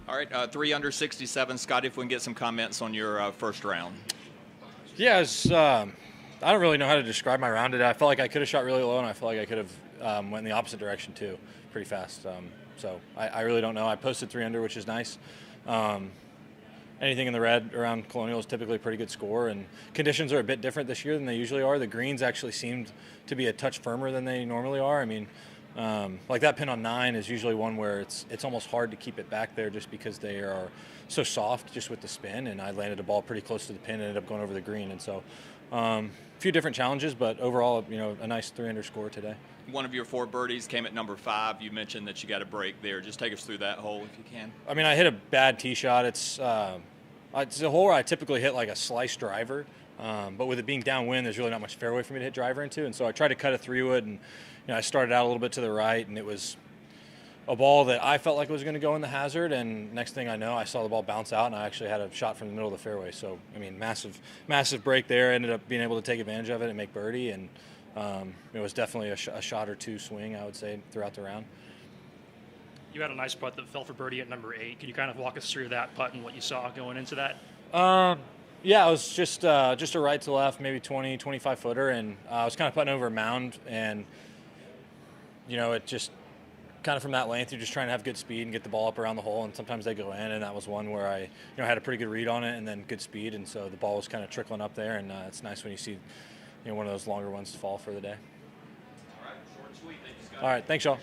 All right, 3 under 67. Scottie, if we can get some comments on your first round. Yeah, I don't really know how to describe my round today. I felt like I could have shot really low, and I felt like I could have went in the opposite direction too, pretty fast. So I really don't know. I posted 3 under, which is nice. Anything in the red around Colonial is typically a pretty good score, and conditions are a bit different this year than they usually are. The greens actually seemed to be a touch firmer than they normally are. I mean, like that pin on 9 is usually one where it's almost hard to keep it back there just because they are so soft just with the spin, and I landed a ball pretty close to the pin and ended up going over the green. And so a few different challenges, but overall, a nice 3 under score today. One of your 4 birdies came at number 5. You mentioned that you got a break there. Just take us through that hole if you can. I mean, I hit a bad tee shot. It's a hole where I typically hit like a slice driver, but with it being downwind, there's really not much fairway for me to hit driver into, and so I tried to cut a 3-wood, and I started out a little bit to the right, and it was a ball that I felt like was going to go in the hazard, and next thing I know, I saw the ball bounce out, and I actually had a shot from the middle of the fairway. So, I mean, massive break there. Ended up being able to take advantage of it and make birdie, and it was definitely a shot or 2 swing, I would say, throughout the round. You had a nice putt that fell for birdie at number 8. Can you kind of walk us through that putt and what you saw going into that? Yeah, it was just a right to left, maybe 20, 25 footer, and I was kind of putting over a mound, and it just kind of from that length, you're just trying to have good speed and get the ball up around the hole, and sometimes they go in, and that was one where I had a pretty good read on it and then good speed, and so the ball was kind of trickling up there, and it's nice when you see one of those longer ones fall for the day. All right, short and sweet. Thank you, Scott. All right, thanks, y'all.